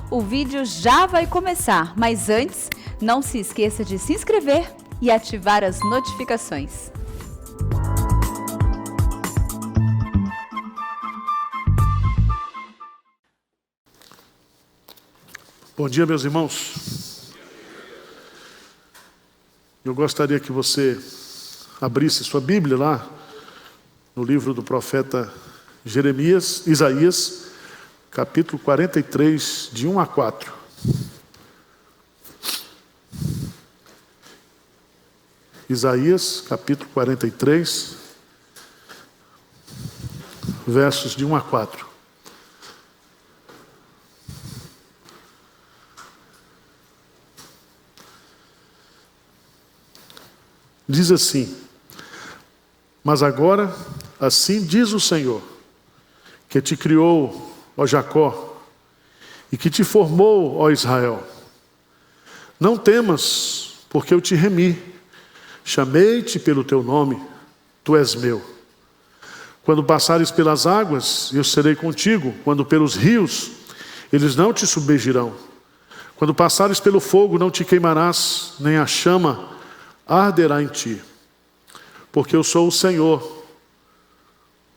O vídeo já vai começar, mas antes, não se esqueça de se inscrever e ativar as notificações. Bom dia, meus irmãos. Eu gostaria que você abrisse sua Bíblia lá no livro do profeta Isaías, capítulo 43, de 1 a 4. Isaías, capítulo 43, versos de 1 a 4. Diz assim: mas agora, assim diz o Senhor, que te criou, ó Jacó, e que te formou, ó Israel. Não temas, porque eu te remi, chamei-te pelo teu nome, tu és meu. Quando passares pelas águas, eu serei contigo. Quando pelos rios, eles não te submergirão. Quando passares pelo fogo, não te queimarás, nem a chama arderá em ti. Porque eu sou o Senhor,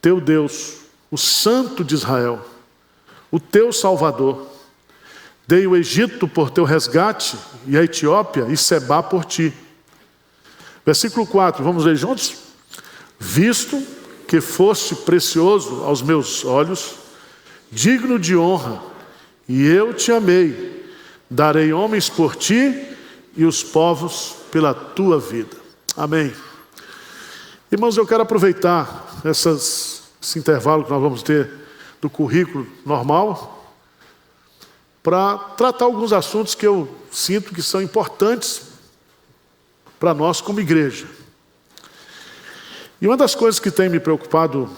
teu Deus, o Santo de Israel, o teu Salvador. Dei o Egito por teu resgate, e a Etiópia e Sebá por ti. Versículo 4, vamos ler juntos? Visto que foste precioso aos meus olhos, digno de honra, e eu te amei, darei homens por ti e os povos pela tua vida. Amém. Irmãos, eu quero aproveitar esse intervalo que nós vamos ter do currículo normal para tratar alguns assuntos que eu sinto que são importantes para nós como igreja. E uma das coisas que tem me preocupado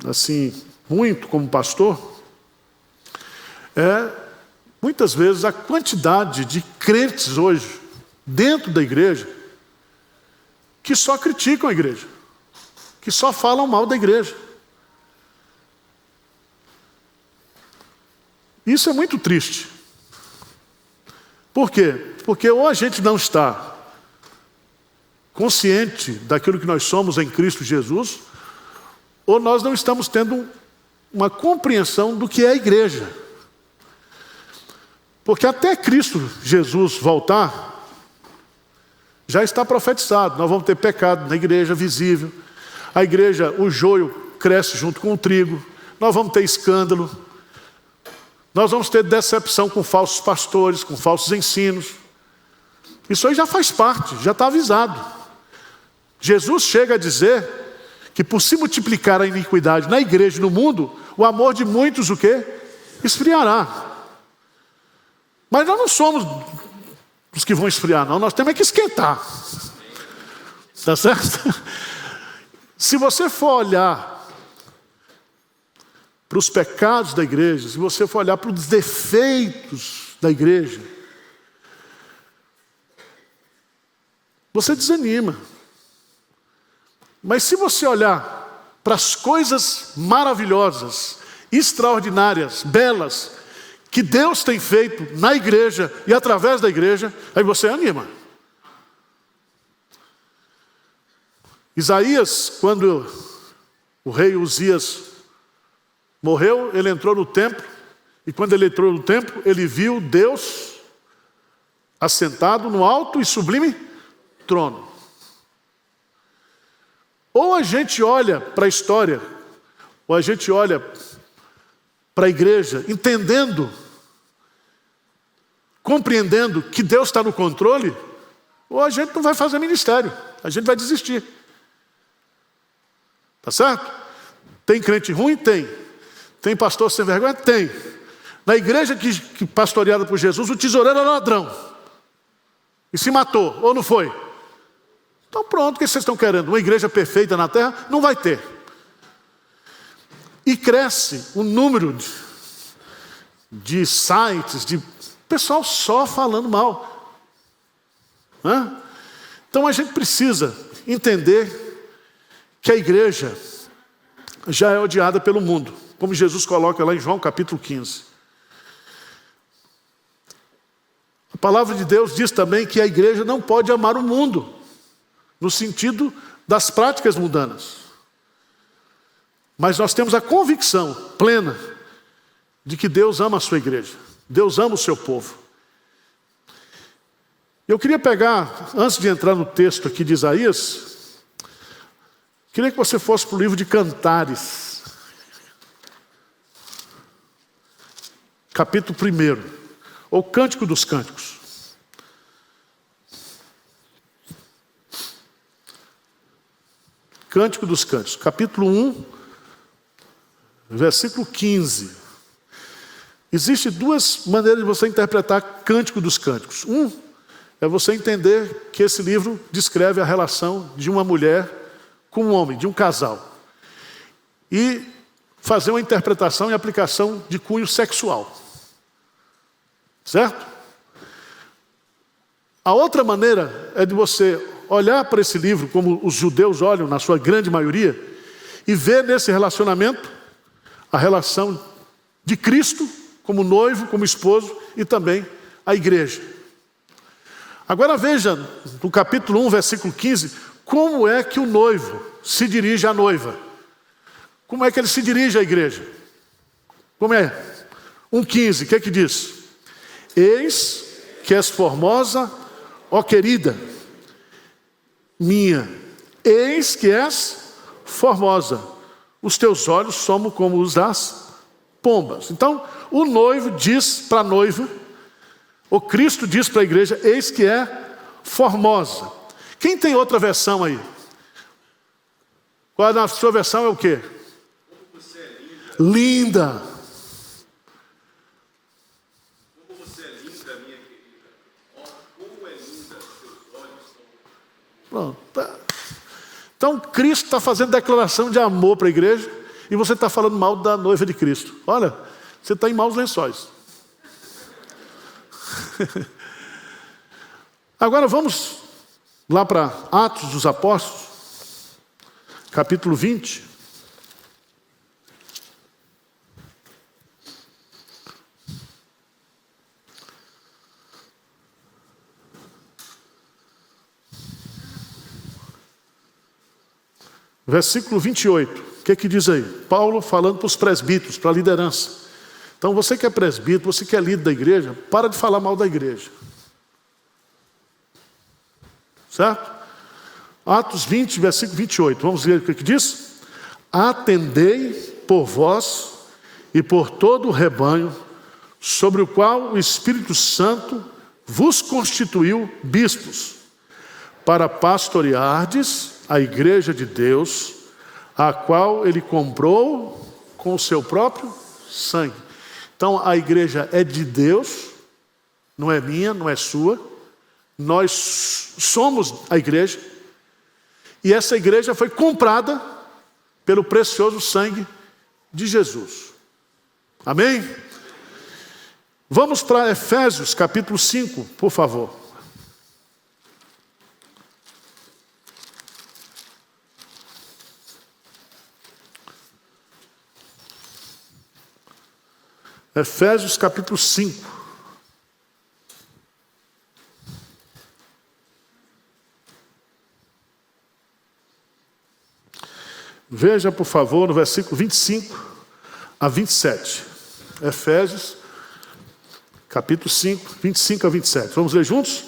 assim muito como pastor é muitas vezes a quantidade de crentes hoje dentro da igreja que só criticam a igreja, que só falam mal da igreja. Isso é muito triste. Por quê? Porque ou a gente não está consciente daquilo que nós somos em Cristo Jesus, ou nós não estamos tendo uma compreensão do que é a igreja. Porque até Cristo Jesus voltar, já está profetizado. Nós vamos ter pecado na igreja visível. A igreja, o joio cresce junto com o trigo. Nós vamos ter escândalo. Nós vamos ter decepção com falsos pastores, com falsos ensinos. Isso aí já faz parte, já está avisado. Jesus chega a dizer que por se multiplicar a iniquidade na igreja e no mundo, o amor de muitos o quê? Esfriará. Mas nós não somos os que vão esfriar, não. Nós temos que esquentar. Está certo? Se você for olhar para os pecados da igreja, se você for olhar para os defeitos da igreja, você desanima. Mas se você olhar para as coisas maravilhosas, extraordinárias, belas, que Deus tem feito na igreja e através da igreja, aí você anima. Isaías, quando o rei Uzias morreu, ele entrou no templo, e quando ele entrou no templo, ele viu Deus assentado no alto e sublime trono. Ou a gente olha para a história, ou a gente olha para a igreja, compreendendo que Deus está no controle, ou a gente não vai fazer ministério, a gente vai desistir. Tá certo? Tem crente ruim? Tem. Tem pastor sem vergonha? Tem. Na igreja que pastoreada por Jesus, o tesoureiro era ladrão e se matou, ou não foi? Então pronto, o que vocês estão querendo? Uma igreja perfeita na terra? Não vai ter. E cresce o número de sites, de pessoal só falando mal. Então a gente precisa entender que a igreja já é odiada pelo mundo, como Jesus coloca lá em João capítulo 15. palavra de Deus diz também que a igreja não pode amar o mundo, no sentido das práticas mundanas. Mas nós temos a convicção plena de que Deus ama a sua igreja. Deus ama o seu povo. Eu queria pegar, antes de entrar no texto aqui de Isaías, queria que você fosse para o livro de Cantares. Capítulo 1, ou Cântico dos Cânticos. Cântico dos Cânticos, capítulo 1, versículo 15. Existem duas maneiras de você interpretar Cântico dos Cânticos. É você entender que esse livro descreve a relação de uma mulher com um homem, de um casal. E fazer uma interpretação e aplicação de cunho sexual. Certo? A outra maneira é de você olhar para esse livro, como os judeus olham, na sua grande maioria, e ver nesse relacionamento a relação de Cristo como noivo, como esposo, e também a igreja. Agora veja, no capítulo 1, versículo 15, como é que o noivo se dirige à noiva. Como é que ele se dirige à igreja? Como é? 1,15, o que é que diz? Eis que és formosa, ó querida minha, eis que és formosa, os teus olhos são como os das pombas. Então, o noivo diz para a noiva, o Cristo diz para a igreja, eis que é formosa. Quem tem outra versão aí? Qual na sua versão é o quê? Como você é linda. Linda. Como você é linda, minha querida. Ó, como é linda, seus olhos são. Pronto. Então, Cristo está fazendo declaração de amor para a igreja e você está falando mal da noiva de Cristo. Olha, você está em maus lençóis. Agora vamos lá para Atos dos Apóstolos, capítulo 20. Versículo 28, o que é que diz aí? Paulo falando para os presbíteros, para a liderança. Então você que é presbítero, você que é líder da igreja, para de falar mal da igreja. Certo? Atos 20, versículo 28, vamos ver o que é que diz? Atendei por vós e por todo o rebanho, sobre o qual o Espírito Santo vos constituiu bispos, para pastoreardes a igreja de Deus, a qual ele comprou com o seu próprio sangue. Então a igreja é de Deus, não é minha, não é sua. Nós somos a igreja. E essa igreja foi comprada pelo precioso sangue de Jesus. Amém? Vamos para Efésios capítulo 5, por favor. Efésios capítulo 5. Veja, por favor, no versículo 25 a 27. Efésios, capítulo 5, 25 a 27. Vamos ler juntos?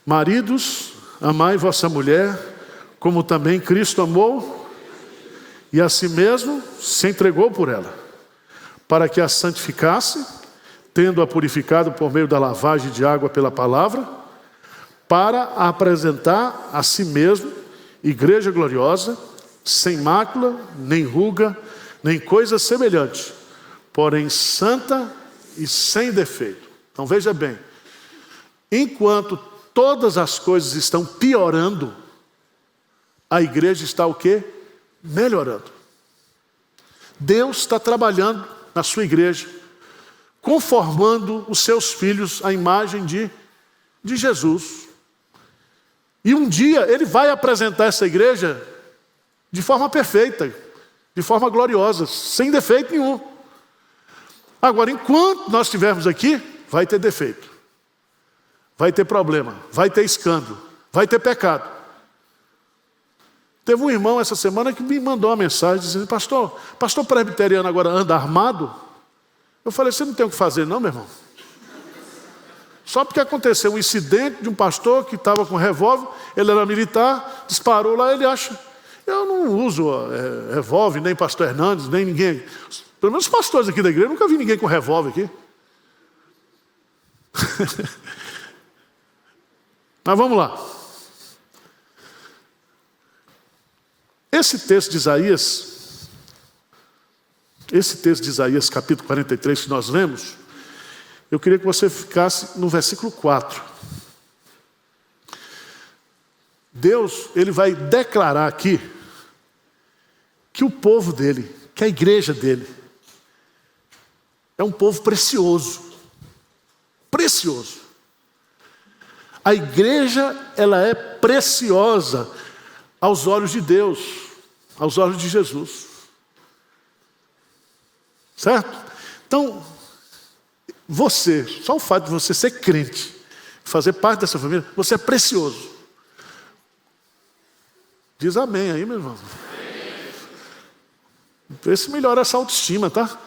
Maridos, amai vossa mulher, como também Cristo amou, e a si mesmo se entregou por ela, para que a santificasse, tendo-a purificado por meio da lavagem de água pela palavra, para a apresentar a si mesmo, igreja gloriosa, sem mácula, nem ruga, nem coisa semelhante, porém santa e sem defeito. Então veja bem, enquanto todas as coisas estão piorando, a igreja está o quê? Melhorando. Deus está trabalhando na sua igreja, conformando os seus filhos à imagem de Jesus. E um dia ele vai apresentar essa igreja de forma perfeita, de forma gloriosa, sem defeito nenhum. Agora, enquanto nós estivermos aqui, vai ter defeito. vai ter problema, vai ter escândalo, vai ter pecado. Teve um irmão essa semana que me mandou uma mensagem dizendo: pastor presbiteriano agora anda armado? Eu falei: você não tem o que fazer não, meu irmão. Só porque aconteceu um incidente de um pastor que estava com revólver, ele era militar, disparou lá, ele acha... Eu não uso revólver, nem pastor Hernandes, nem ninguém. Pelo menos os pastores aqui da igreja, eu nunca vi ninguém com revólver aqui. Mas vamos lá. Esse texto de Isaías, capítulo 43, que nós lemos, eu queria que você ficasse no versículo 4. Deus, ele vai declarar aqui que o povo dele, que a igreja dele, é um povo precioso. Precioso. A igreja, ela é preciosa aos olhos de Deus, aos olhos de Jesus. Certo? Então, você, só o fato de você ser crente, fazer parte dessa família, você é precioso. Diz amém aí, meu irmão. Vê se melhora essa autoestima, tá?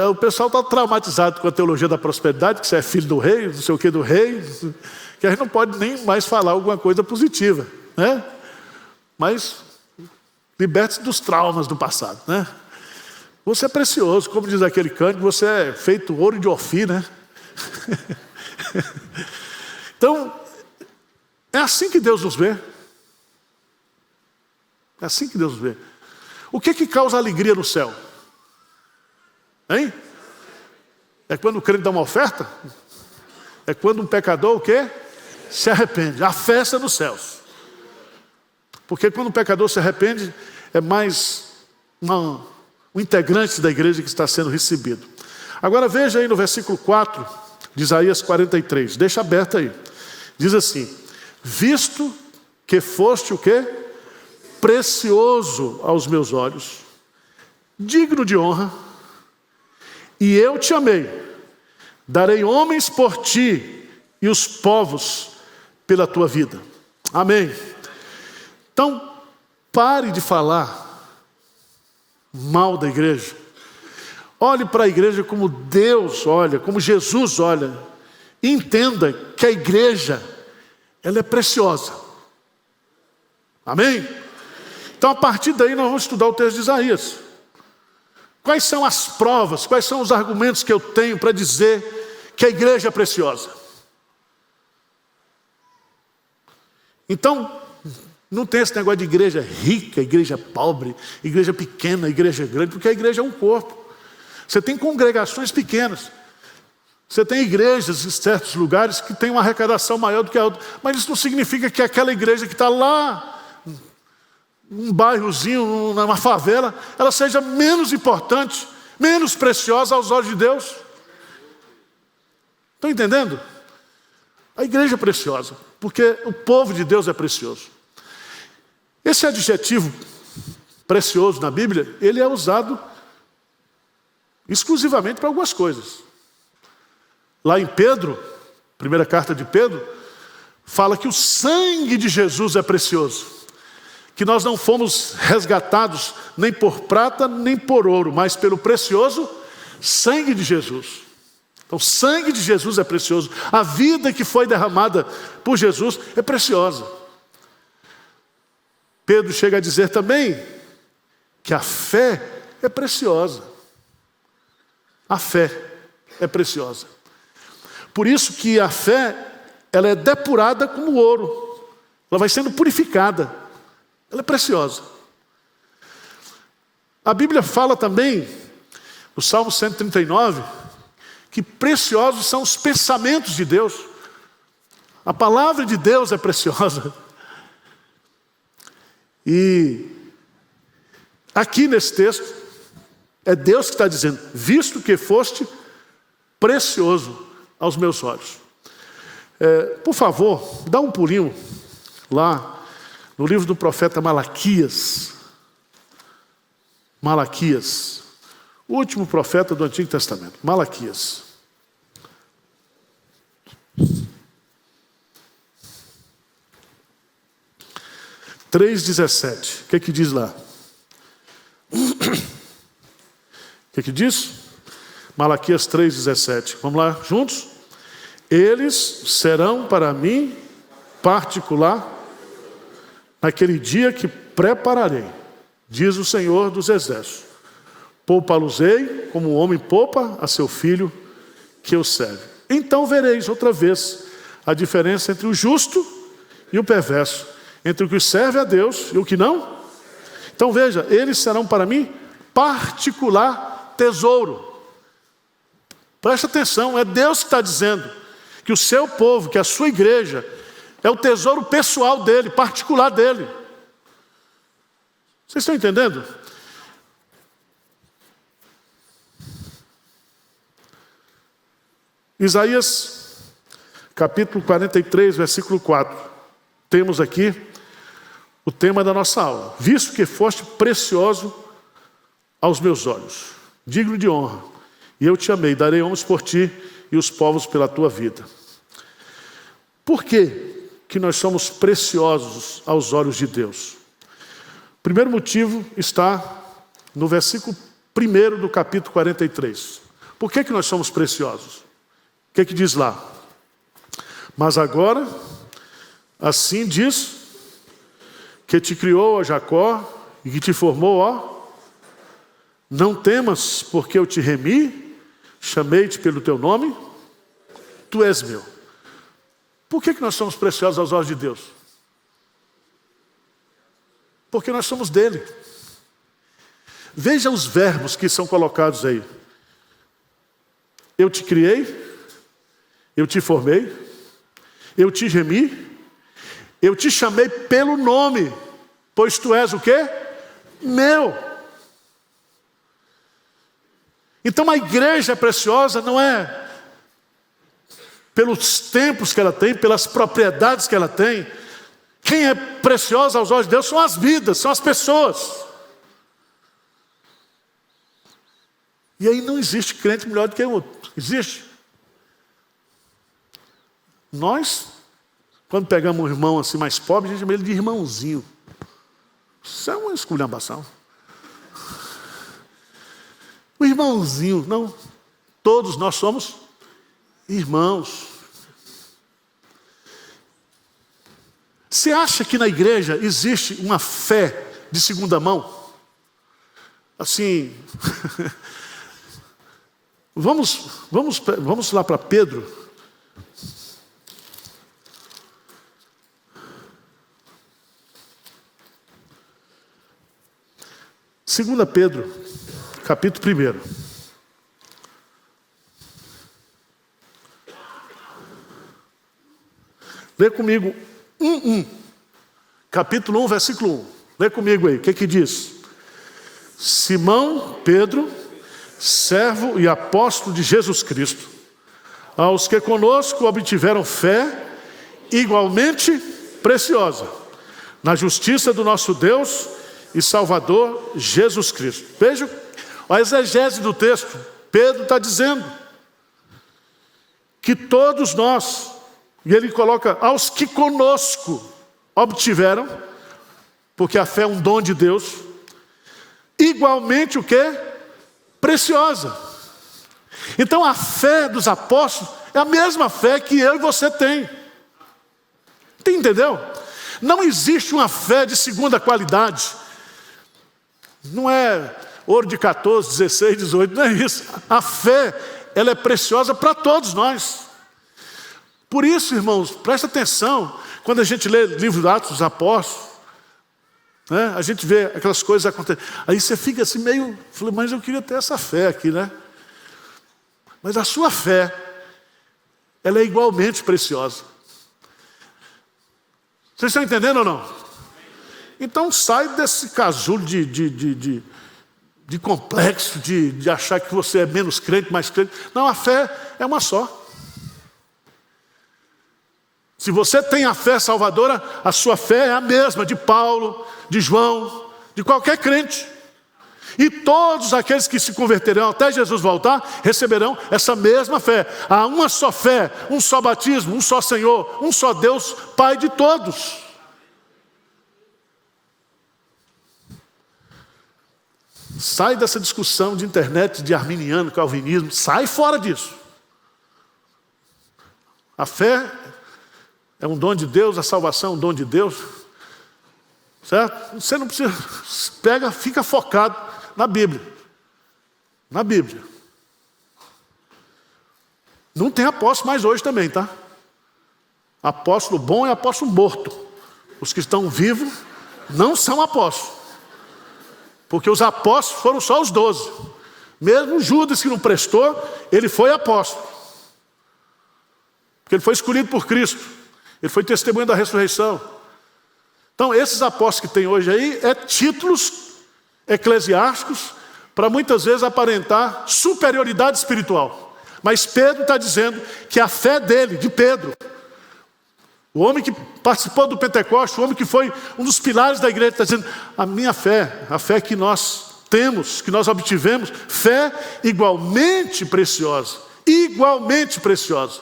O pessoal está traumatizado com a teologia da prosperidade, que você é filho do rei, não sei o que do rei, que a gente não pode nem mais falar alguma coisa positiva, né? Mas liberte-se dos traumas do passado, né? Você é precioso, como diz aquele cântico, você é feito ouro de Ofir, né? Então, é assim que Deus nos vê. É assim que Deus nos vê. O que causa alegria no céu? Hein? É quando o crente dá uma oferta? É quando um pecador o quê? Se arrepende. A festa nos céus. Porque quando um pecador se arrepende, é mais um integrante da igreja que está sendo recebido. Agora veja aí no versículo 4 de Isaías 43. Deixa aberto aí. Diz assim: visto que foste o quê? Precioso aos meus olhos, digno de honra, e eu te amei, darei homens por ti e os povos pela tua vida. Amém. Então, pare de falar mal da igreja. Olhe para a igreja como Deus olha, como Jesus olha. E entenda que a igreja, ela é preciosa. Amém? Então, a partir daí, nós vamos estudar o texto de Isaías. Quais são as provas, quais são os argumentos que eu tenho para dizer que a igreja é preciosa? Então, não tem esse negócio de igreja rica, igreja pobre, igreja pequena, igreja grande, porque a igreja é um corpo. Você tem congregações pequenas. Você tem igrejas em certos lugares que têm uma arrecadação maior do que a outra. Mas isso não significa que aquela igreja que está lá, um bairrozinho, numa favela, ela seja menos importante, menos preciosa aos olhos de Deus. Estão entendendo? A igreja é preciosa, porque o povo de Deus é precioso. Esse adjetivo precioso na Bíblia, ele é usado exclusivamente para algumas coisas. Lá em Pedro, primeira carta de Pedro, fala que o sangue de Jesus é precioso. Que nós não fomos resgatados nem por prata, nem por ouro, mas pelo precioso sangue de Jesus. Então, o sangue de Jesus é precioso. A vida que foi derramada por Jesus é preciosa. Pedro chega a dizer também que a fé é preciosa. A fé é preciosa. Por isso que a fé, ela é depurada como ouro. Ela vai sendo purificada. Ela é preciosa. A Bíblia fala também, no Salmo 139, que preciosos são os pensamentos de Deus. A palavra de Deus é preciosa. E aqui nesse texto, é Deus que está dizendo: visto que foste precioso aos meus olhos. Por favor, dá um pulinho lá no livro do profeta Malaquias. Malaquias, o último profeta do Antigo Testamento. Malaquias. 3,17. O que diz lá? O que diz? Malaquias 3,17. Vamos lá, juntos? Eles serão para mim particular naquele dia que prepararei, diz o Senhor dos Exércitos. Poupa-los-ei como um homem poupa a seu filho que o serve. Então vereis outra vez a diferença entre o justo e o perverso, entre o que serve a Deus e o que não. Então veja, eles serão para mim particular tesouro. Presta atenção, é Deus que está dizendo que o seu povo, que a sua igreja, é o tesouro pessoal dele, particular dele. Vocês estão entendendo? Isaías, capítulo 43, versículo 4. Temos aqui o tema da nossa aula. Visto que foste precioso aos meus olhos, digno de honra, e eu te amei, darei homens por ti e os povos pela tua vida. Por que nós somos preciosos aos olhos de Deus? O primeiro motivo está no versículo 1 do capítulo 43. Por que nós somos preciosos? O que diz lá? Mas agora, assim diz, que te criou, ó Jacó, e que te formou, ó. Não temas, porque eu te remi, chamei-te pelo teu nome, tu és meu. Por que nós somos preciosos aos olhos de Deus? Porque nós somos dele. Veja os verbos que são colocados aí. Eu te criei, eu te formei, eu te remi, eu te chamei pelo nome, pois tu és o quê? Meu. Então a igreja é preciosa não é pelos tempos que ela tem, pelas propriedades que ela tem. Quem é preciosa aos olhos de Deus são as vidas, são as pessoas. E aí não existe crente melhor do que o outro. Existe? Nós, quando pegamos um irmão assim mais pobre, a gente chama ele de irmãozinho. Isso é uma esculhambação. O irmãozinho, não. Todos nós somos irmãos. Você acha que na igreja existe uma fé de segunda mão? Assim, vamos lá para Pedro. Segunda Pedro, capítulo 1. Lê comigo 1:1. Capítulo 1, versículo 1. Lê comigo aí, o que diz? Simão Pedro, servo e apóstolo de Jesus Cristo, aos que conosco obtiveram fé igualmente preciosa, na justiça do nosso Deus e Salvador Jesus Cristo. Veja a exegese do texto. Pedro está dizendo que todos nós, e ele coloca aos que conosco obtiveram, porque a fé é um dom de Deus, igualmente o quê? Preciosa. Então a fé dos apóstolos é a mesma fé que eu e você tem. Entendeu? Não existe uma fé de segunda qualidade. Não é ouro de 14, 16, 18, não é isso. A fé, ela é preciosa para todos nós. Por isso, irmãos, presta atenção, quando a gente lê o livro dos Atos dos Apóstolos, né, a gente vê aquelas coisas acontecendo. Aí você fica assim meio, mas eu queria ter essa fé aqui, né? Mas a sua fé, ela é igualmente preciosa. Vocês estão entendendo ou não? Então sai desse casulo de complexo, de achar que você é menos crente, mais crente. Não, a fé é uma só. Se você tem a fé salvadora, a sua fé é a mesma de Paulo, de João, de qualquer crente. E todos aqueles que se converterão até Jesus voltar, receberão essa mesma fé. Há uma só fé, um só batismo, um só Senhor, um só Deus, Pai de todos. Sai dessa discussão de internet, de arminiano, calvinismo. Sai fora disso. A fé é um dom de Deus, a salvação é um dom de Deus. Certo? Você não precisa... fica focado na Bíblia. Na Bíblia. Não tem apóstolo mais hoje também, tá? Apóstolo bom é apóstolo morto. Os que estão vivos não são apóstolos. Porque os apóstolos foram só os 12. Mesmo Judas, que não prestou, ele foi apóstolo. Porque ele foi escolhido por Cristo. Ele foi testemunha da ressurreição. Então, esses apóstolos que tem hoje aí, é títulos eclesiásticos para muitas vezes aparentar superioridade espiritual. Mas Pedro está dizendo que a fé dele, de Pedro, o homem que participou do Pentecostes, o homem que foi um dos pilares da igreja, está dizendo, a minha fé, a fé que nós temos, que nós obtivemos, fé igualmente preciosa. Igualmente preciosa.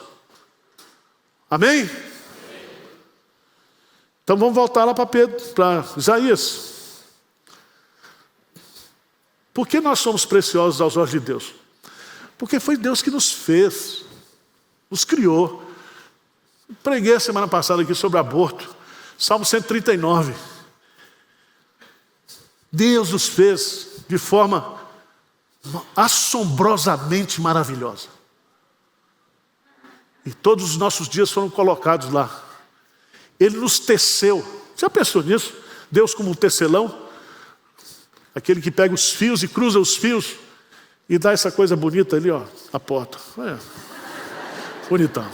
Amém? Então vamos voltar lá para Pedro, para Isaías. Por que nós somos preciosos aos olhos de Deus? Porque foi Deus que nos fez, nos criou. Preguei a semana passada aqui sobre aborto, Salmo 139. Deus nos fez de forma assombrosamente maravilhosa. E todos os nossos dias foram colocados lá. Ele nos teceu. Já pensou nisso? Deus como um tecelão? Aquele que pega os fios e cruza os fios e dá essa coisa bonita ali, ó, a porta. Bonitão.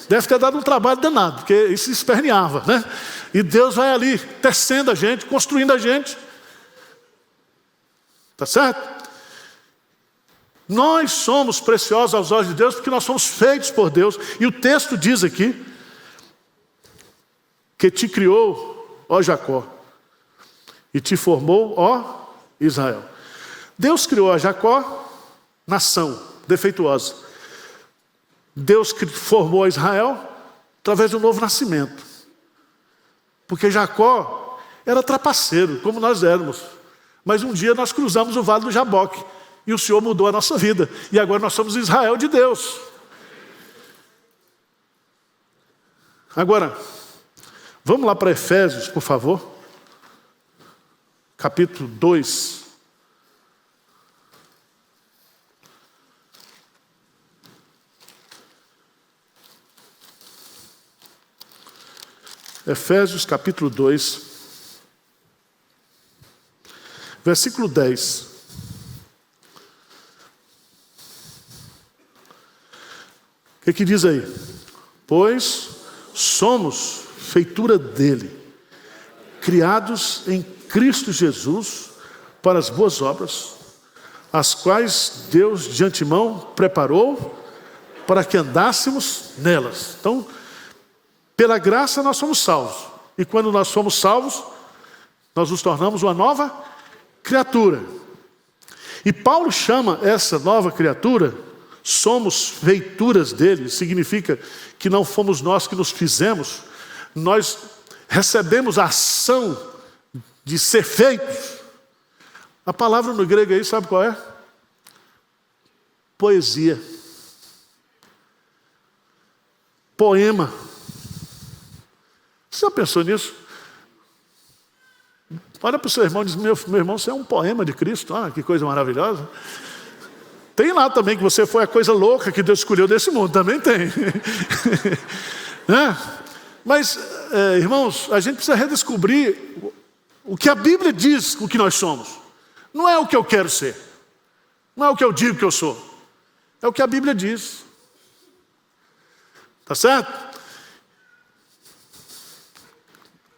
Deve ter dado um trabalho danado, porque isso esperneava, né? E Deus vai ali, tecendo a gente, construindo a gente. Tá certo? Nós somos preciosos aos olhos de Deus porque nós somos feitos por Deus. E o texto diz aqui que te criou, ó Jacó, e te formou, ó Israel. Deus criou a Jacó, nação defeituosa. Deus formou a Israel através de um novo nascimento. Porque Jacó era trapaceiro, como nós éramos. Mas um dia nós cruzamos o vale do Jaboque. E o Senhor mudou a nossa vida. E agora nós somos Israel de Deus. Agora, vamos lá para Efésios, por favor. Capítulo 2. Efésios capítulo 2, versículo 10. O que diz aí? Pois somos feitura dele, criados em Cristo Jesus para as boas obras, as quais Deus de antemão preparou para que andássemos nelas. Então, pela graça nós somos salvos. E quando nós somos salvos, nós nos tornamos uma nova criatura. E Paulo chama essa nova criatura, somos feituras dele, significa que não fomos nós que nos fizemos, nós recebemos a ação de ser feitos. A palavra no grego aí, sabe qual é? Poesia. Poema. Você já pensou nisso? Olha para o seu irmão e diz, meu irmão, você é um poema de Cristo. Ah, que coisa maravilhosa. Tem lá também que você foi a coisa louca que Deus escolheu desse mundo. Também tem. Mas, irmãos, a gente precisa redescobrir o que a Bíblia diz, o que nós somos. Não é o que eu quero ser. Não é o que eu digo que eu sou. É o que a Bíblia diz. Tá certo?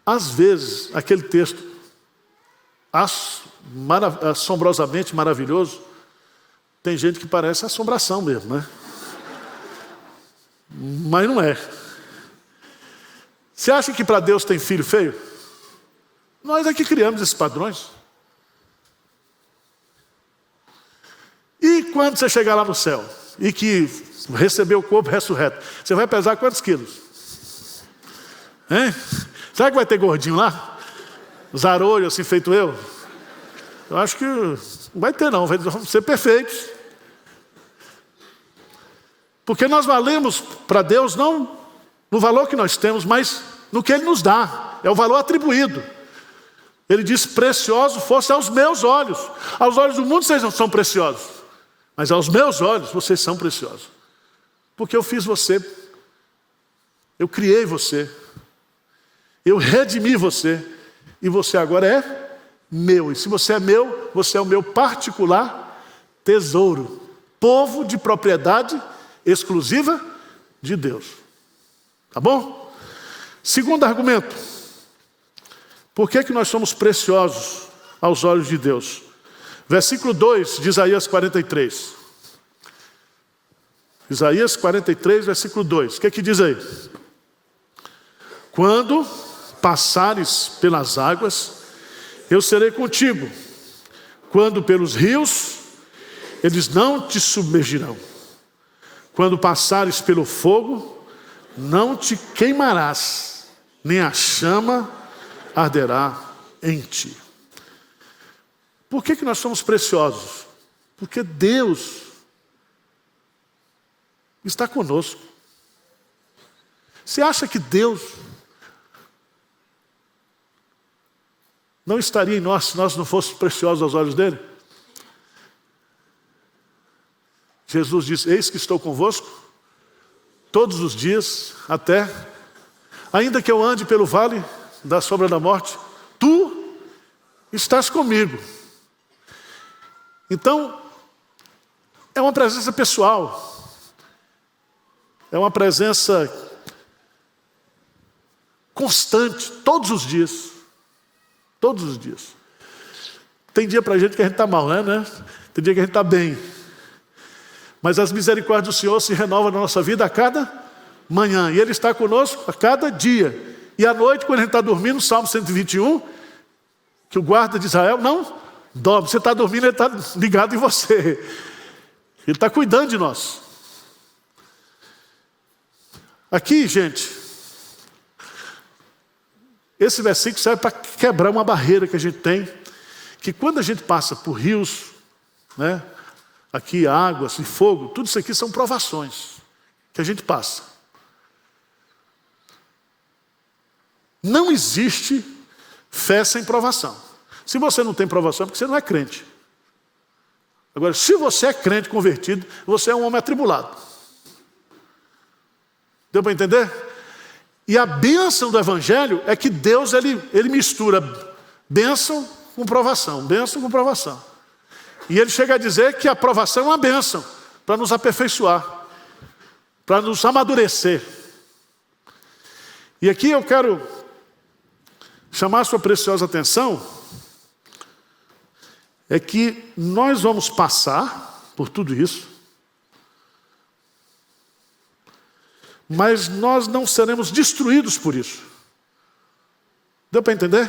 Às vezes, aquele texto assombrosamente maravilhoso, tem gente que parece assombração mesmo, né? Mas não é. Você acha que para Deus tem filho feio? Nós é que criamos esses padrões. E quando você chegar lá no céu e que receber o corpo ressurreto, você vai pesar quantos quilos? Hein? Será que vai ter gordinho lá? Zarolho assim feito eu? Eu acho que não vai ter não, vamos ser perfeitos. Porque nós valemos para Deus não no valor que nós temos, mas no que Ele nos dá. É o valor atribuído. Ele diz, precioso fosse aos meus olhos. Aos olhos do mundo vocês não são preciosos. Mas aos meus olhos vocês são preciosos. Porque eu fiz você. Eu criei você. Eu redimi você. E você agora é meu. E se você é meu, você é o meu particular tesouro. Povo de propriedade exclusiva de Deus. Tá bom? Segundo argumento. Por que nós somos preciosos aos olhos de Deus? Versículo 2 de Isaías 43. Isaías 43, versículo 2. O que diz aí? Quando passares pelas águas, eu serei contigo. Quando pelos rios, eles não te submergirão. Quando passares pelo fogo, não te queimarás, nem a chama arderá em ti. Por que nós somos preciosos? Porque Deus está conosco. Você acha que Deus não estaria em nós se nós não fôssemos preciosos aos olhos dele? Jesus disse, eis que estou convosco todos os dias, até, ainda que eu ande pelo vale da sombra da morte, tu estás comigo. Então, é uma presença pessoal, é uma presença constante, todos os dias. Todos os dias. Tem dia pra gente que a gente está mal, né? Tem dia que a gente está bem. Mas as misericórdias do Senhor se renovam na nossa vida a cada manhã. E Ele está conosco a cada dia. E à noite, quando a gente está dormindo, Salmo 121, que o guarda de Israel não dorme. Você está dormindo, Ele está ligado em você. Ele está cuidando de nós. Aqui, gente, esse versículo serve para quebrar uma barreira que a gente tem, que quando a gente passa por rios, né, aqui águas e fogo, tudo isso aqui são provações que a gente passa. Não existe fé sem provação. Se você não tem provação, é porque você não é crente. Agora, se você é crente convertido, você é um homem atribulado. Deu para entender? E a bênção do Evangelho é que Deus ele mistura bênção com provação, bênção com provação. E Ele chega a dizer que a provação é uma bênção para nos aperfeiçoar, para nos amadurecer. E aqui eu quero chamar a sua preciosa atenção, é que nós vamos passar por tudo isso, mas nós não seremos destruídos por isso. Deu para entender?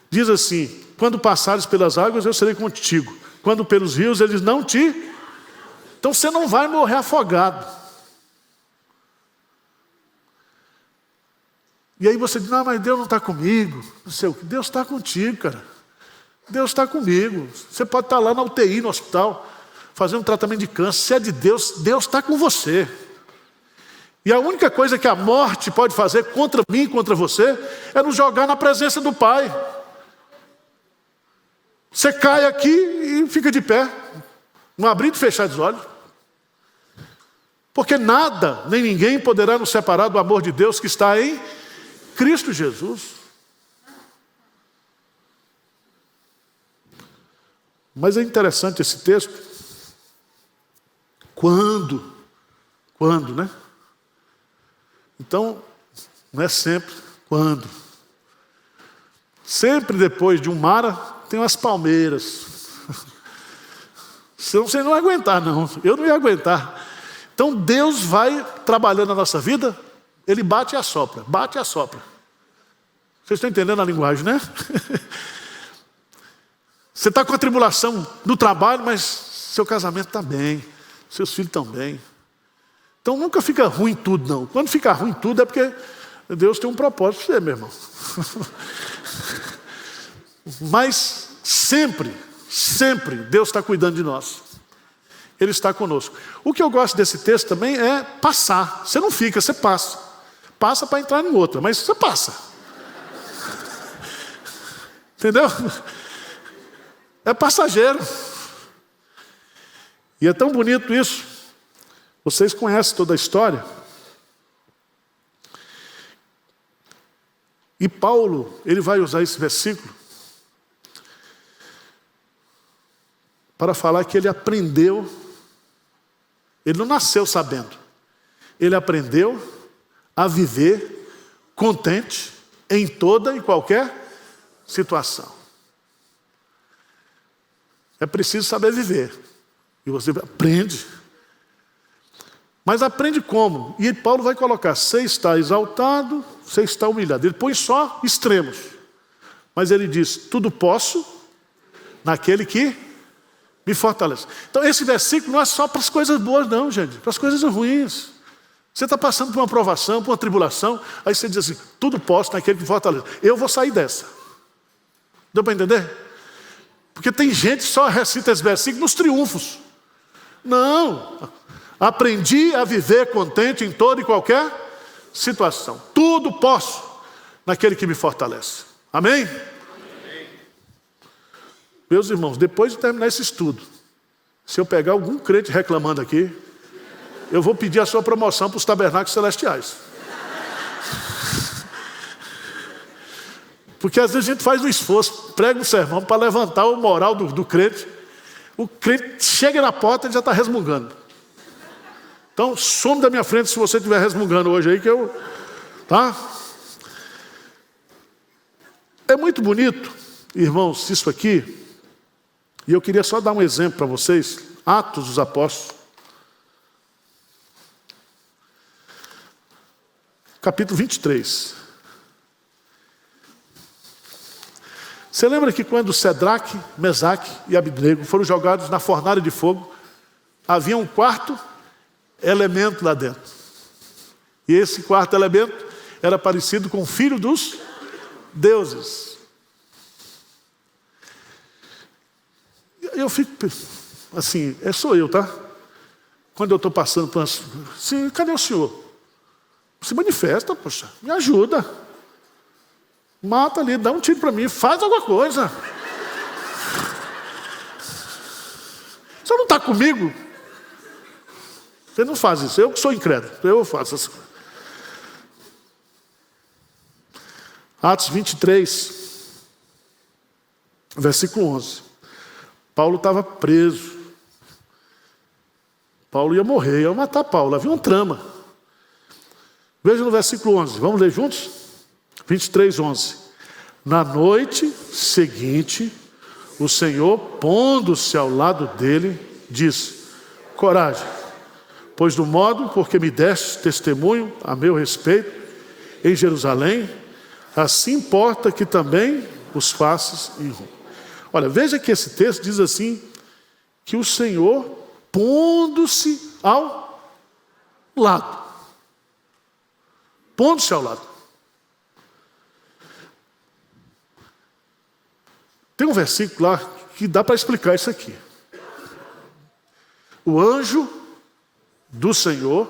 Diz assim, quando passares pelas águas, eu serei contigo. Quando pelos rios, eles não te... Então você não vai morrer afogado. E aí você diz, não, mas Deus não está comigo. Não sei o que. Deus está contigo, cara. Deus está comigo. Você pode estar lá na UTI, no hospital, fazendo um tratamento de câncer. Se é de Deus, Deus está com você. E a única coisa que a morte pode fazer contra mim e contra você é nos jogar na presença do Pai. Você cai aqui e fica de pé, não abrir e fechar os olhos. Porque nada, nem ninguém poderá nos separar do amor de Deus que está em Cristo Jesus. Mas é interessante esse texto. Quando, né? Então, não é sempre, quando. Sempre depois de um mar, tem umas palmeiras. Senão você não vai aguentar, não. Eu não ia aguentar. Então Deus vai trabalhando na nossa vida, Ele bate e assopra, bate e assopra. Vocês estão entendendo a linguagem, né? Você está com a tribulação no trabalho, mas seu casamento está bem, seus filhos estão bem. Então nunca fica ruim tudo, não. Quando fica ruim tudo é porque Deus tem um propósito para você, meu irmão. Mas sempre sempre Deus está cuidando de nós. Ele está conosco. O que eu gosto desse texto também é passar. Você não fica, você passa. Passa para entrar em outra, mas você passa. Entendeu? É passageiro. E é tão bonito isso. Vocês conhecem toda a história. E Paulo, ele vai usar esse versículo para falar que ele aprendeu. Ele não nasceu sabendo. Ele aprendeu a viver contente em toda e qualquer situação. É preciso saber viver. E você aprende. Mas aprende como? E Paulo vai colocar, você está exaltado, você está humilhado. Ele põe só extremos. Mas ele diz, tudo posso naquele que me fortalece. Então esse versículo não é só para as coisas boas não, gente. Para as coisas ruins. Você está passando por uma provação, por uma tribulação, aí você diz assim, tudo posso naquele que me fortalece. Eu vou sair dessa. Deu para entender? Porque tem gente que só recita esse versículo nos triunfos. Não. Aprendi a viver contente em toda e qualquer situação. Tudo posso naquele que me fortalece. Amém? Amém? Meus irmãos, depois de terminar esse estudo, se eu pegar algum crente reclamando aqui, eu vou pedir a sua promoção para os tabernáculos celestiais. Porque às vezes a gente faz um esforço, prega um sermão para levantar o moral do crente. O crente chega na porta e já está resmungando. Então, some da minha frente se você estiver resmungando hoje aí, que eu... Tá? É muito bonito, irmãos, isso aqui. E eu queria só dar um exemplo para vocês. Atos dos Apóstolos. Capítulo 23. Você lembra que quando Sedraque, Mesaque e Abednego foram jogados na fornalha de fogo, havia um quarto elemento lá dentro. E esse quarto elemento era parecido com o filho dos deuses. Eu fico assim, sou eu, tá? Quando eu estou passando por assim, cadê o senhor? Se manifesta, poxa, me ajuda. Mata ali, dá um tiro para mim, faz alguma coisa. O senhor não está comigo? Você não faz isso, eu que sou incrédulo, eu faço isso. Atos 23, versículo 11. Paulo estava preso. Paulo ia morrer, ia matar Paulo, havia um trama. Veja no versículo 11, vamos ler juntos? 23, 11. Na noite seguinte, o Senhor, pondo-se ao lado dele, disse, coragem, pois do modo porque me deste testemunho a meu respeito em Jerusalém, assim importa que também os faças em Roma. Olha, veja que esse texto diz assim, que o Senhor pondo-se ao lado. Pondo-se ao lado. Tem um versículo lá que dá para explicar isso aqui. O anjo do Senhor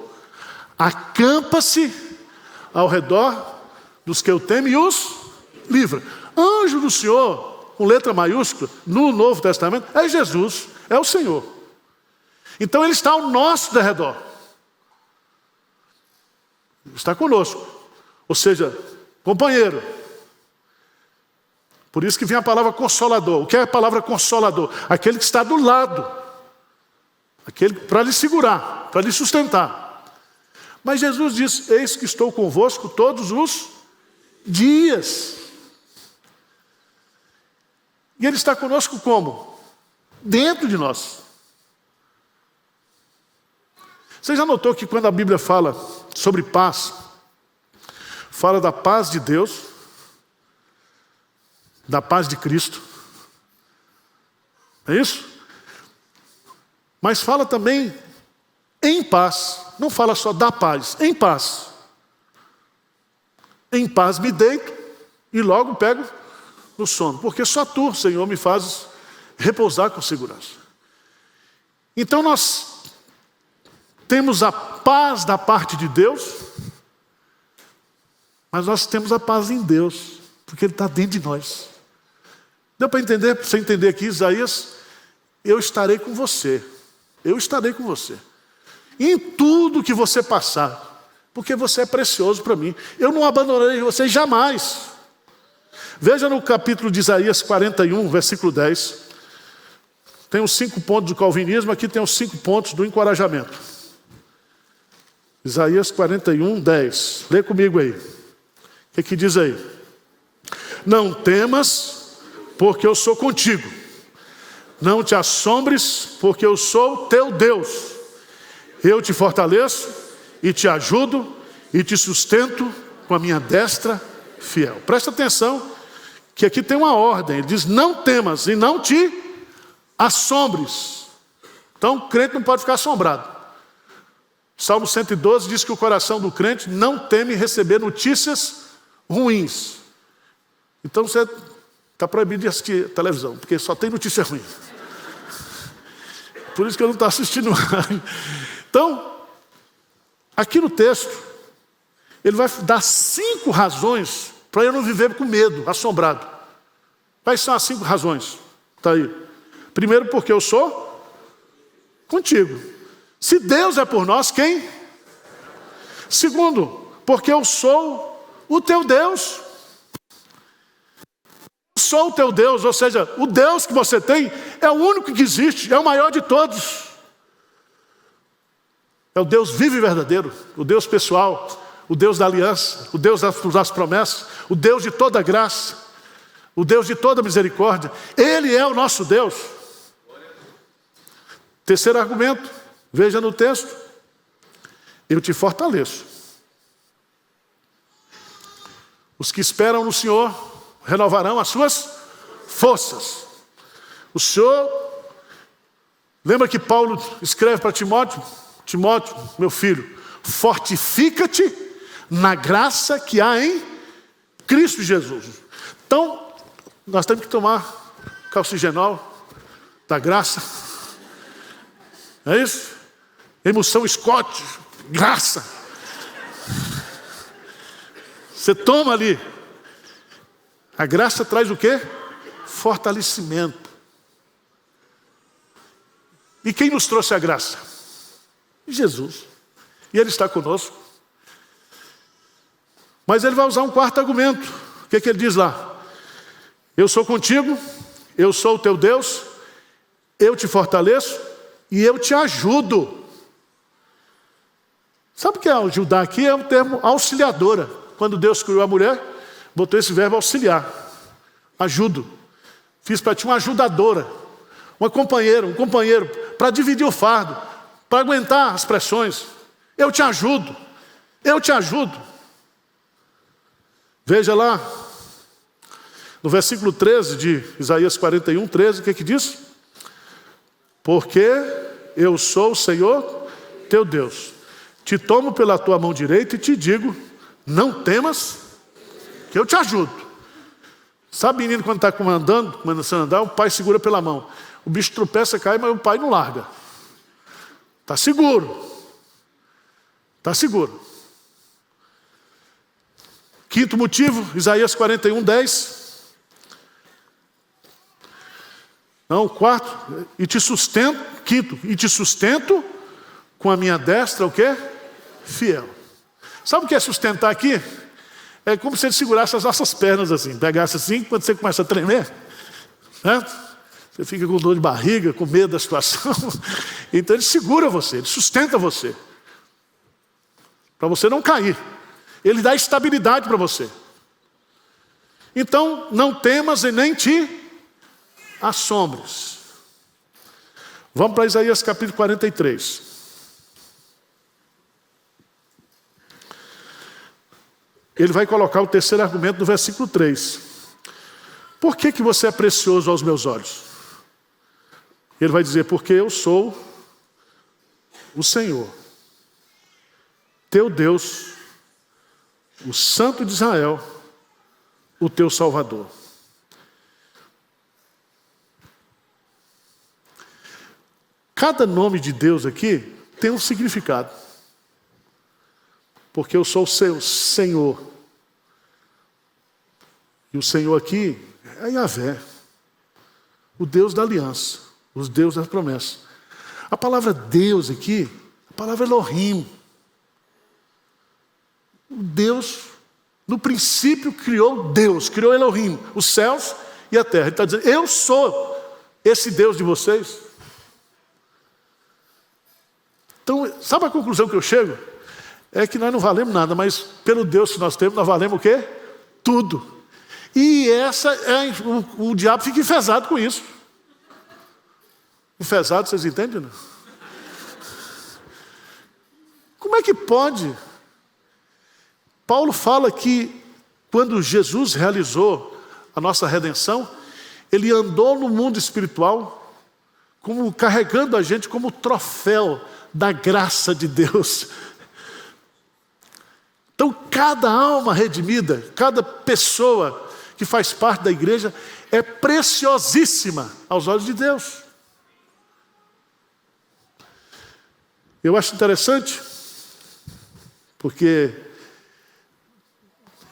acampa-se ao redor dos que o temem e os livra. Anjo do Senhor, com letra maiúscula, no Novo Testamento, é Jesus, é o Senhor. Então ele está ao nosso derredor. Está conosco. Ou seja, companheiro. Por isso que vem a palavra consolador. O que é a palavra consolador? Aquele que está do lado. Aquele para lhe segurar, para lhe sustentar. Mas Jesus diz, eis que estou convosco todos os dias. E Ele está conosco como? Dentro de nós. Você já notou que quando a Bíblia fala sobre paz, fala da paz de Deus, da paz de Cristo. É isso? Mas fala também em paz. Não fala só da paz, em paz. Em paz me deito e logo pego no sono. Porque só tu, Senhor, me fazes repousar com segurança. Então nós temos a paz da parte de Deus, mas nós temos a paz em Deus, porque Ele está dentro de nós. Deu para entender? Para você entender aqui, Isaías, eu estarei com você. Eu estarei com você. Em tudo que você passar, porque você é precioso para mim. Eu não abandonarei você jamais. Veja no capítulo de Isaías 41, versículo 10. Tem os 5 pontos do calvinismo, aqui tem os 5 pontos do encorajamento. Isaías 41, 10. Lê comigo aí. O que diz aí? Não temas, porque eu sou contigo. Não te assombres, porque eu sou teu Deus. Eu te fortaleço e te ajudo e te sustento com a minha destra fiel. Presta atenção que aqui tem uma ordem. Ele diz, não temas e não te assombres. Então o crente não pode ficar assombrado. Salmo 112 diz que o coração do crente não teme receber notícias ruins. Então você está proibido de assistir televisão, porque só tem notícia ruim. Por isso que eu não estou assistindo mais. Então, aqui no texto, ele vai dar 5 razões para eu não viver com medo, assombrado. Quais são as 5 razões? Está aí. Primeiro, porque eu sou contigo. Se Deus é por nós, quem? Segundo, porque eu sou o teu Deus. Eu sou o teu Deus, ou seja, o Deus que você tem é o único que existe, é o maior de todos. É o Deus vivo e verdadeiro, o Deus pessoal, o Deus da aliança, o Deus das promessas, o Deus de toda graça, o Deus de toda misericórdia. Ele é o nosso Deus. Terceiro argumento, veja no texto. Eu te fortaleço. Os que esperam no Senhor renovarão as suas forças. O Senhor, lembra que Paulo escreve para Timóteo? Timóteo, meu filho, fortifica-te na graça que há em Cristo Jesus. Então, nós temos que tomar calcigenol da graça. É isso? Emulsão Scott, graça. Você toma ali. A graça traz o quê? Fortalecimento. E quem nos trouxe a graça? Jesus. E Ele está conosco. Mas Ele vai usar um quarto argumento. O que Ele diz lá? Eu sou contigo, eu sou o teu Deus, eu te fortaleço e eu te ajudo. Sabe o que é ajudar aqui? É um termo auxiliadora. Quando Deus criou a mulher, botou esse verbo auxiliar. Ajudo. Fiz para ti uma ajudadora, uma companheira, um companheiro, para dividir o fardo, para aguentar as pressões. Eu te ajudo. Eu te ajudo. Veja lá, no versículo 13 de Isaías 41, 13, o que diz? Porque eu sou o Senhor teu Deus. Te tomo pela tua mão direita e te digo, não temas, que eu te ajudo. Sabe menino quando está começando a andar, o pai segura pela mão. O bicho tropeça, cai, mas o pai não larga. Está seguro. Está seguro. Quinto motivo, Isaías 41, 10. Não, quarto, e te sustento, quinto, e te sustento com a minha destra, o quê? Fiel. Sabe o que é sustentar aqui? É como se ele segurasse as nossas pernas assim, pegasse assim, quando você começa a tremer, né? Você fica com dor de barriga, com medo da situação. Então ele segura você, ele sustenta você. Para você não cair. Ele dá estabilidade para você. Então, não temas e nem te assombres. Vamos para Isaías capítulo 43. Ele vai colocar o terceiro argumento no versículo 3. Por que você é precioso aos meus olhos? Ele vai dizer, porque eu sou o Senhor, teu Deus, o Santo de Israel, o teu Salvador. Cada nome de Deus aqui tem um significado. Porque eu sou o seu Senhor. E o Senhor aqui é Yahvé, o Deus da aliança, os Deus das promessas. A palavra Deus aqui, a palavra Elohim. O Deus, no princípio, criou Deus, criou Elohim, os céus e a terra. Ele está dizendo, eu sou esse Deus de vocês. Então, sabe a conclusão que eu chego? É que nós não valemos nada, mas pelo Deus que nós temos, nós valemos o quê? Tudo. E o diabo fica enfesado com isso. Enfesado, vocês entendem? Não? Como é que pode? Paulo fala que quando Jesus realizou a nossa redenção, ele andou no mundo espiritual, como carregando a gente como troféu da graça de Deus. Então, cada alma redimida, cada pessoa que faz parte da igreja é preciosíssima aos olhos de Deus. Eu acho interessante, porque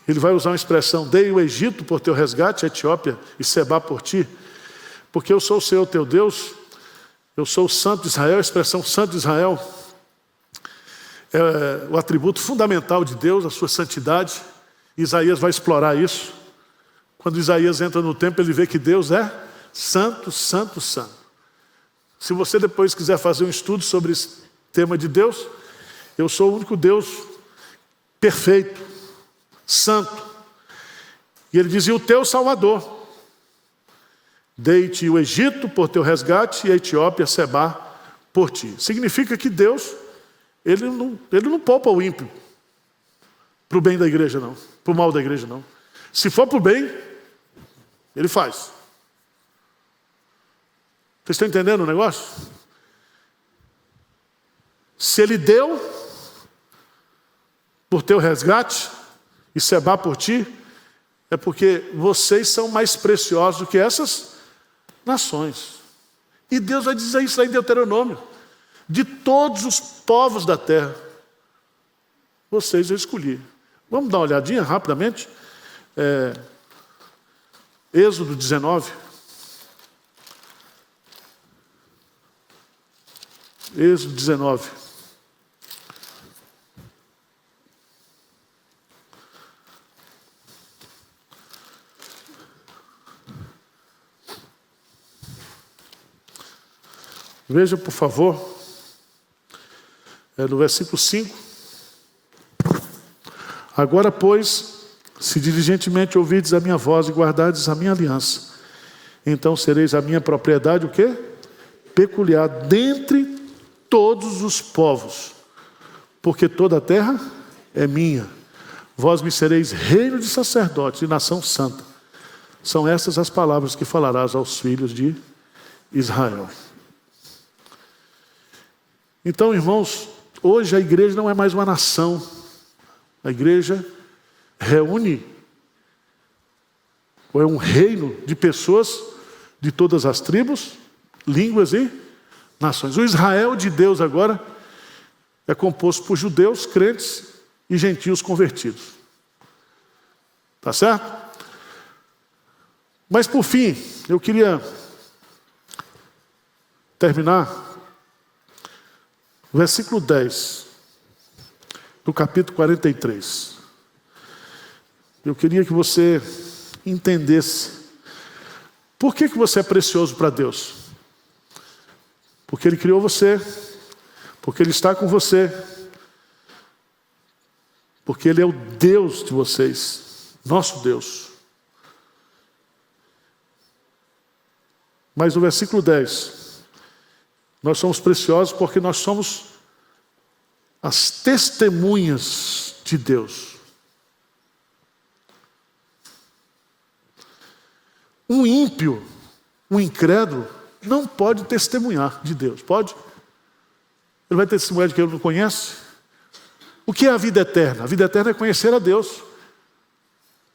ele vai usar uma expressão, dei o Egito por teu resgate, a Etiópia e Sebá por ti, porque eu sou o Senhor teu Deus, eu sou o Santo de Israel. A expressão Santo de Israel é o atributo fundamental de Deus, a sua santidade. Isaías vai explorar isso. Quando Isaías entra no templo, ele vê que Deus é santo, santo, santo. Se você depois quiser fazer um estudo sobre esse tema de Deus, eu sou o único Deus perfeito, santo. E ele dizia, o teu Salvador. Dei-te o Egito por teu resgate e a Etiópia, Sebá, por ti. Significa que Deus, ele não poupa o ímpio para o bem da igreja, não. Para o mal da igreja, não. Se for para o bem, ele faz. Vocês estão entendendo o negócio? Se ele deu por teu resgate e Sebá por ti, é porque vocês são mais preciosos do que essas nações. E Deus vai dizer isso aí em Deuteronômio. De todos os povos da terra, vocês eu escolhi. Vamos dar uma olhadinha rapidamente? Êxodo 19. Êxodo 19. Veja, por favor, no versículo 5. Agora, pois, se diligentemente ouvirdes a minha voz e guardardes a minha aliança, então sereis a minha propriedade, o quê? Peculiar dentre todos os povos, porque toda a terra é minha. Vós me sereis reino de sacerdotes e nação santa. São estas as palavras que falarás aos filhos de Israel. Então, irmãos, hoje a igreja não é mais uma nação. A igreja reúne, ou é um reino de pessoas de todas as tribos, línguas e nações. O Israel de Deus agora é composto por judeus, crentes e gentios convertidos. Tá certo? Mas por fim, eu queria terminar o versículo 10 do capítulo 43. Eu queria que você entendesse por que você é precioso para Deus. Porque Ele criou você, porque Ele está com você, porque Ele é o Deus de vocês, nosso Deus. Mas no versículo 10, nós somos preciosos porque nós somos as testemunhas de Deus. Um ímpio, um incrédulo, não pode testemunhar de Deus. Pode? Ele vai testemunhar de quem ele não conhece? O que é a vida eterna? A vida eterna é conhecer a Deus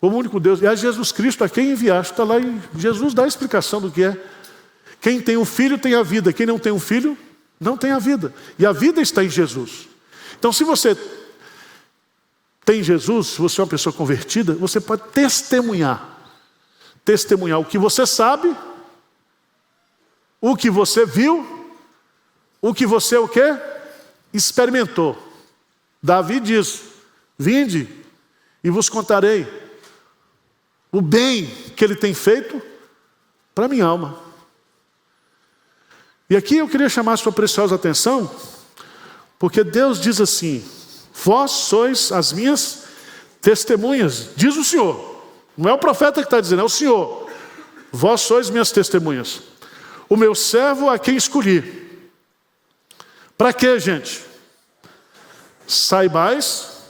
como único Deus. E a Jesus Cristo, a quem enviaste, está lá e Jesus dá a explicação do que é. Quem tem um filho tem a vida, quem não tem um filho Não tem a vida. E a vida está em Jesus. Então, se você tem Jesus, se você é uma pessoa convertida, você pode testemunhar. Testemunhar o que você sabe, o que você viu, o que você o quê? Experimentou. Davi diz: vinde e vos contarei o bem que ele tem feito para a minha alma. E aqui eu queria chamar a sua preciosa atenção, porque Deus diz assim: vós sois as minhas testemunhas, diz o Senhor. Não é o profeta que está dizendo, é o Senhor. Vós sois minhas testemunhas. O meu servo a quem escolhi. Para quê, gente? Saibais,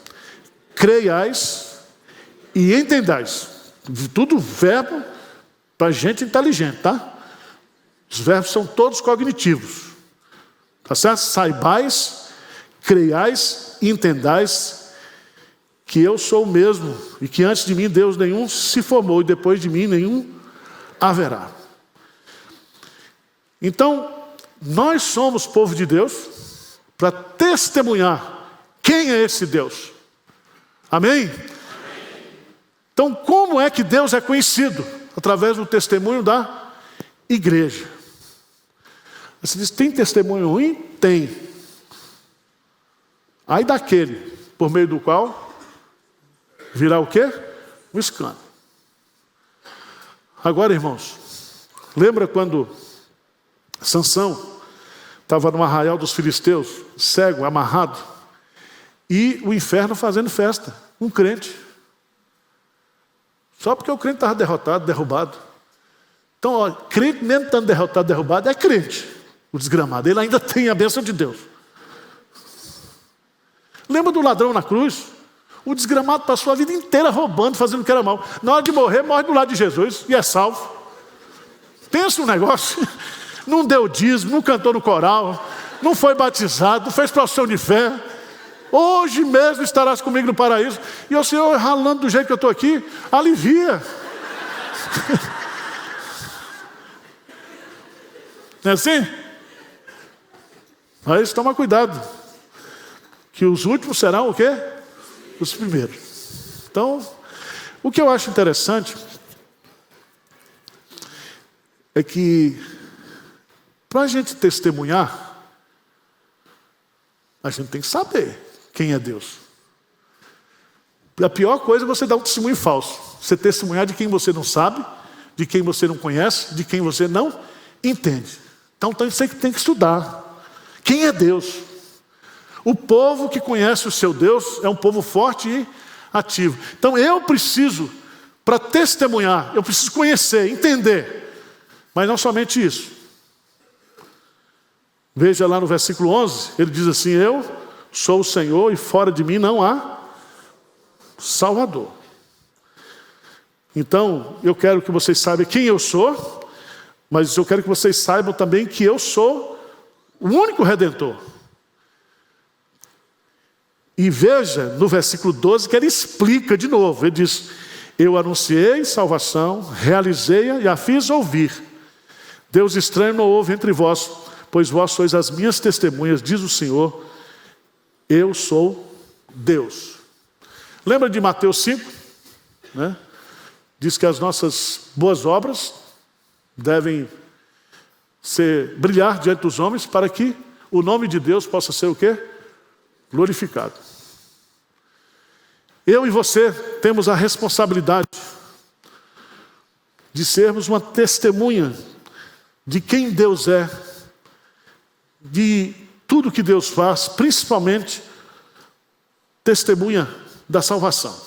creiais e entendais. Tudo verbo para gente inteligente, tá? Os verbos são todos cognitivos. Tá certo? Saibais, creiais e entendais que eu sou o mesmo e que antes de mim Deus nenhum se formou e depois de mim nenhum haverá. Então, nós somos povo de Deus para testemunhar quem é esse Deus. Amém? Então, como é que Deus é conhecido? Através do testemunho da igreja. Você diz, tem testemunho ruim? Tem. Aí daquele, por meio do qual virá o quê? Um escândalo. Agora, irmãos, lembra quando Sansão estava no arraial dos filisteus, cego, amarrado, e o inferno fazendo festa, um crente. Só porque o crente estava derrotado, derrubado. Então, ó, crente mesmo estando derrotado, derrubado, é crente, o desgramado. Ele ainda tem a bênção de Deus. Lembra do ladrão na cruz? O desgramado passou a vida inteira roubando, fazendo o que era mal. Na hora de morrer, morre do lado de Jesus e é salvo. Pensa um negócio. Não deu dízimo, não cantou no coral, não foi batizado, não fez profissão de fé. Hoje mesmo estarás comigo no paraíso. E o Senhor, ralando do jeito que eu estou aqui, alivia. Não é assim? Mas toma cuidado, que os últimos serão o quê? Os primeiros. Então, o que eu acho interessante é que para a gente testemunhar, a gente tem que saber quem é Deus. A pior coisa é você dar um testemunho falso. Você testemunhar de quem você não sabe, de quem você não conhece, de quem você não entende. Então você tem que estudar. Quem é Deus? O povo que conhece o seu Deus é um povo forte e ativo. Então eu preciso, para testemunhar, eu preciso conhecer, entender. Mas não somente isso. Veja lá no versículo 11, ele diz assim: eu sou o Senhor e fora de mim não há Salvador. Então, eu quero que vocês saibam quem eu sou, mas eu quero que vocês saibam também que eu sou o único Redentor. E veja no versículo 12 que ele explica de novo. Ele diz: eu anunciei salvação, realizei-a e a fiz ouvir. Deus estranho não houve entre vós, pois vós sois as minhas testemunhas, diz o Senhor, eu sou Deus. Lembra de Mateus 5? Né? Diz que as nossas boas obras devem brilhar diante dos homens para que o nome de Deus possa ser o quê? Glorificado. Eu e você temos a responsabilidade de sermos uma testemunha de quem Deus é, de tudo que Deus faz, principalmente testemunha da salvação.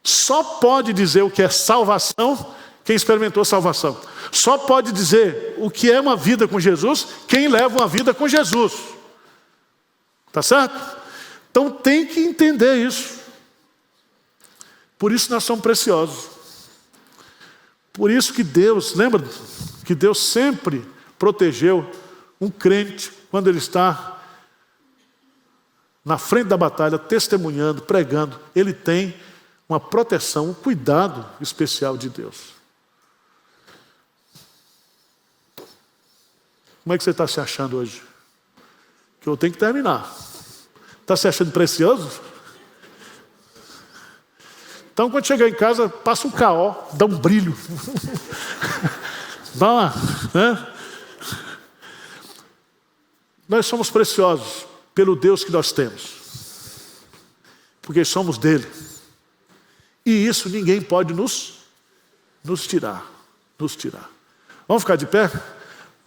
Só pode dizer o que é salvação quem experimentou salvação. Só pode dizer o que é uma vida com Jesus quem leva uma vida com Jesus. Tá certo? Então tem que entender isso. Por isso nós somos preciosos. Por isso que Deus, lembra que Deus sempre protegeu um crente quando ele está na frente da batalha, testemunhando, pregando. Ele tem uma proteção, um cuidado especial de Deus. Como é que você está se achando hoje? Que eu tenho que terminar. Está se achando precioso? Então, quando chegar em casa, passa um KO, dá um brilho. Dá uma, né? Nós somos preciosos pelo Deus que nós temos. Porque somos dele. E isso ninguém pode nos tirar. Nos tirar. Vamos ficar de pé?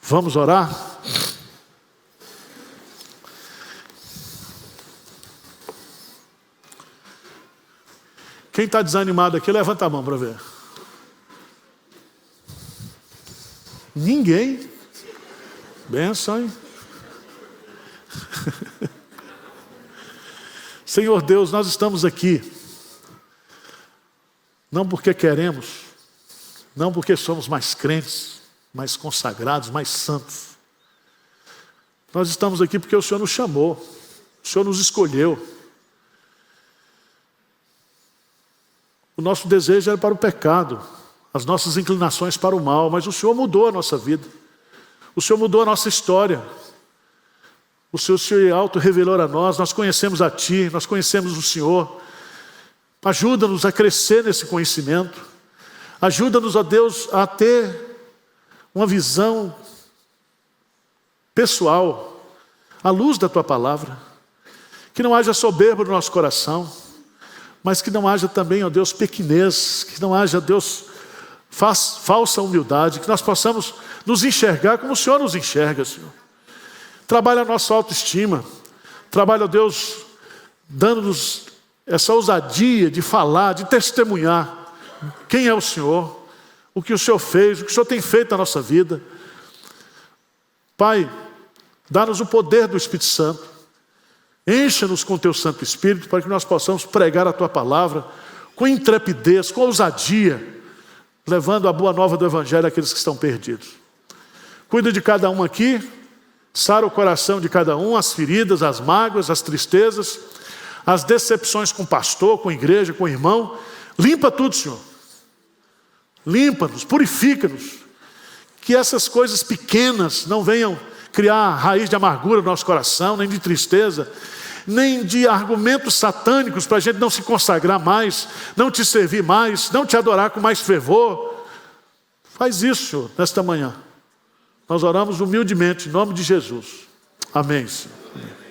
Vamos orar? Quem está desanimado aqui, levanta a mão para ver. Ninguém. Benção, hein? Senhor Deus, nós estamos aqui, não porque queremos, não porque somos mais crentes, mais consagrados, mais santos. Nós estamos aqui porque o Senhor nos chamou, o Senhor nos escolheu. O nosso desejo era para o pecado, as nossas inclinações para o mal, mas o Senhor mudou a nossa vida. O Senhor mudou a nossa história. O Senhor se auto-revelou a nós conhecemos a Ti, nós conhecemos o Senhor. Ajuda-nos a crescer nesse conhecimento. Ajuda-nos, ó Deus, a ter uma visão pessoal, à luz da Tua palavra. Que não haja soberba no nosso coração, mas que não haja também, ó Deus, pequenez, que não haja, Deus, falsa humildade, que nós possamos nos enxergar como o Senhor nos enxerga, Senhor. Trabalha a nossa autoestima, trabalha, ó Deus, dando-nos essa ousadia de falar, de testemunhar quem é o Senhor, o que o Senhor fez, o que o Senhor tem feito na nossa vida. Pai, dá-nos o poder do Espírito Santo, encha-nos com o Teu Santo Espírito, para que nós possamos pregar a Tua palavra com intrepidez, com ousadia, levando a boa nova do Evangelho àqueles que estão perdidos. Cuida de cada um aqui, sara o coração de cada um, as feridas, as mágoas, as tristezas, as decepções com o pastor, com a igreja, com o irmão. Limpa tudo, Senhor. Limpa-nos, purifica-nos. Que essas coisas pequenas não venham criar raiz de amargura no nosso coração, nem de tristeza, nem de argumentos satânicos para a gente não se consagrar mais, não Te servir mais, não Te adorar com mais fervor. Faz isso, Senhor, nesta manhã. Nós oramos humildemente, em nome de Jesus. Amém, Senhor. Amém.